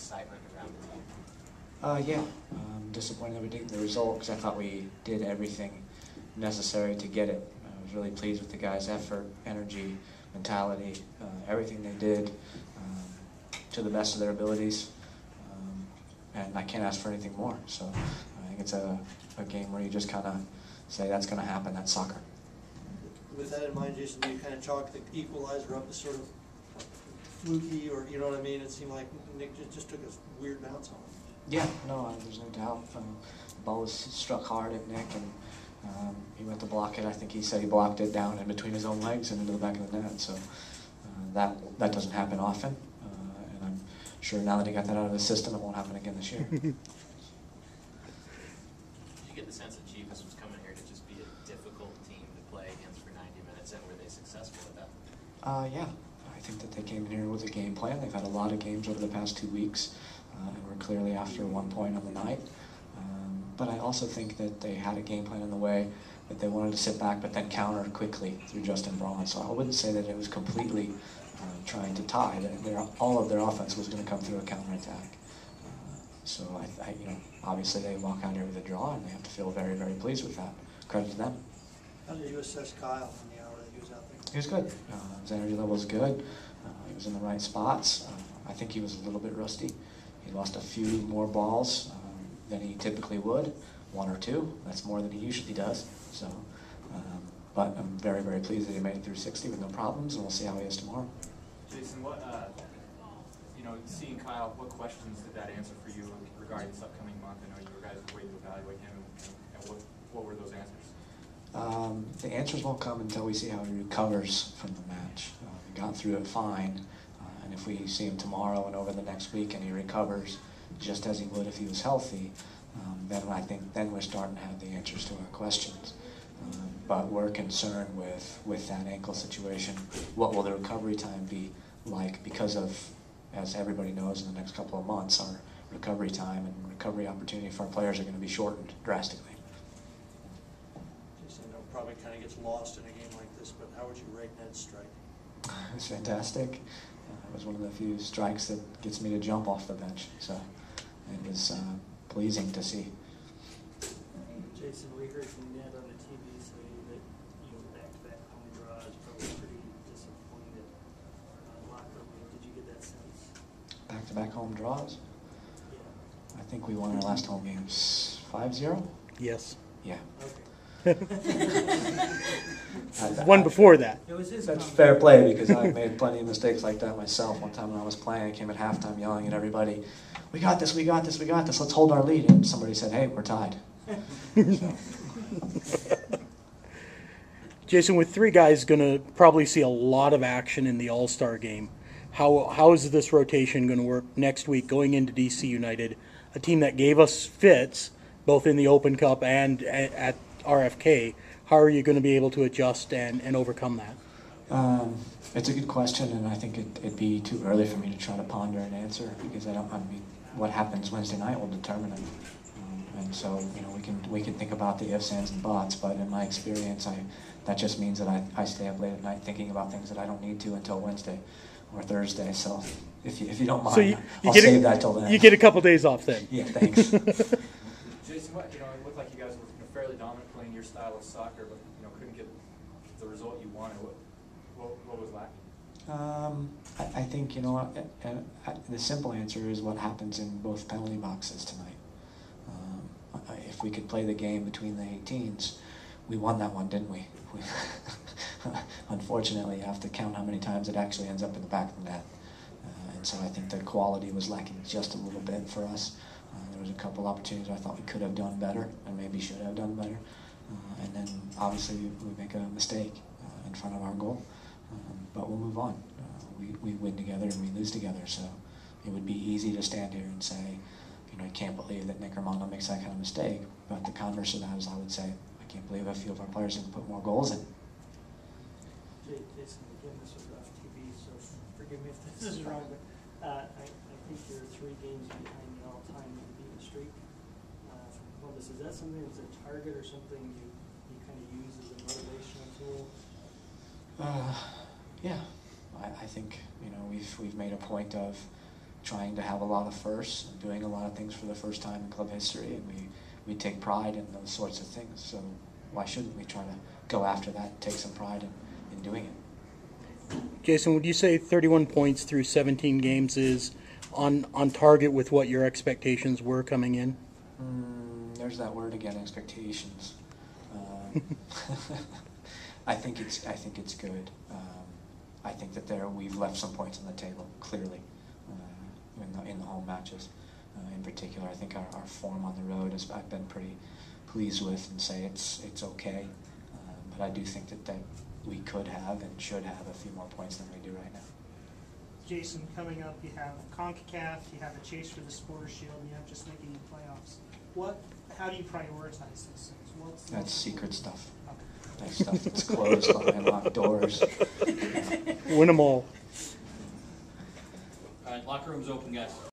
excitement around the team? Yeah, disappointed that we didn't get the result because I thought we did everything necessary to get it. I was really pleased with the guys' effort, energy, mentality, everything they did to the best of their abilities, and I can't ask for anything more. So I think it's a game where you just kind of say that's going to happen. That's soccer. With that in mind, Jason, do you kind of chalk the equalizer up as sort of fluky, or you know what I mean? It seemed like Nick just took a weird bounce on him. Yeah, no, there's no doubt. The ball was struck hard at Nick, and he went to block it. I think he said he blocked it down in between his own legs and into the back of the net. So that doesn't happen often, and I'm sure now that he got that out of the system, it won't happen again this year. Did you get the sense that Chivas was coming here to just be a difficult team to play against for 90 minutes, and were they successful at that? Yeah, I think that they came in here with a game plan. They've had a lot of games over the past 2 weeks, and we're clearly after 1 point on the night. But I also think that they had a game plan in the way that they wanted to sit back but then counter quickly through Justin Braun. So I wouldn't say that it was completely trying to tie. All of their offense was going to come through a counterattack. So obviously they walk out here with a draw, and they have to feel very, very pleased with that. Credit to them. How did you assess Kyle in the hour that he was out there? He was good. His energy level was good. He was in the right spots. I think he was a little bit rusty. He lost a few more balls than he typically would, 1 or 2. That's more than he usually does. So, but I'm very, very pleased that he made it through 60 with no problems, and we'll see how he is tomorrow. Jason, seeing Kyle, what questions did that answer for you regarding this upcoming month? I know you guys were waiting to evaluate him, and what were those answers? The answers won't come until we see how he recovers from the match. He got through it fine, and if we see him tomorrow and over the next week and he recovers just as he would if he was healthy, then we're starting to have the answers to our questions. But we're concerned with that ankle situation. What will the recovery time be like? Because of, as everybody knows, in the next couple of months, our recovery time and recovery opportunity for our players are going to be shortened drastically. Jason, I know it probably kind of gets lost in a game like this, but how would you rate Ned's strike? It was fantastic. It was one of the few strikes that gets me to jump off the bench. So it was pleasing to see. Jason, we heard from Ned on the TV say that back-to-back home draws, probably pretty disappointed locker room. Did you get that sense? Back-to-back home draws? Yeah. I think we won our last home games 5-0? Yes. Yeah. Okay. One before that. It was his That's fair play, because I've made plenty of mistakes like that myself. One time when I was playing, I came at halftime yelling at everybody, "We got this, we got this, we got this, let's hold our lead." And somebody said, "Hey, we're tied." So. Jason, with 3 guys going to probably see a lot of action in the All-Star game, how is this rotation going to work next week going into DC United, a team that gave us fits both in the Open Cup and at RFK? How are you going to be able to adjust and overcome that? It's a good question, and I think it'd be too early for me to try to ponder an answer, because what happens Wednesday night will determine it. And so, we can think about the ifs, ands, and buts, but in my experience, that just means that I stay up late at night thinking about things that I don't need to until Wednesday or Thursday. So if you don't mind, so I'll save that till then. You get a couple days off then. Yeah, thanks. Jason, it looked like you guys were fairly dominant playing your style of soccer, but couldn't get the result you wanted. What was lacking? I think the simple answer is what happens in both penalty boxes tonight. If we could play the game between the 18s, we won that one, didn't we? Unfortunately, you have to count how many times it actually ends up in the back of the net. And so I think the quality was lacking just a little bit for us. There was a couple opportunities I thought we could have done better and maybe should have done better. And then obviously we make a mistake in front of our goal. But we'll move on. We win together and we lose together. So it would be easy to stand here and say, I can't believe that Nick Armando makes that kind of mistake. But the converse of that is, I would say, I can't believe a few of our players didn't put more goals in. Jason, again, this was off TV, so forgive me if this is wrong, but I think you're 3 games behind the all-time unbeaten streak from Columbus. Is that something that's a target or something you kind of use as a motivational tool? Yeah, I think we've made a point of trying to have a lot of firsts and doing a lot of things for the first time in club history, and we take pride in those sorts of things. So why shouldn't we try to go after that and take some pride in doing it? Jason, would you say 31 points through 17 games is on target with what your expectations were coming in? There's that word again, expectations. I think it's good. I think that we've left some points on the table, clearly, in the home matches. In particular, I think our form on the road I've been pretty pleased with, and say it's okay. But I do think that we could have and should have a few more points than we do right now. Jason, coming up, you have CONCACAF, you have a chase for the Supporters Shield, and you have just making the playoffs. How do you prioritize those things? That's secret stuff. Okay. That's stuff that's closed behind locked doors. Win them all. All right, locker room's open, guys.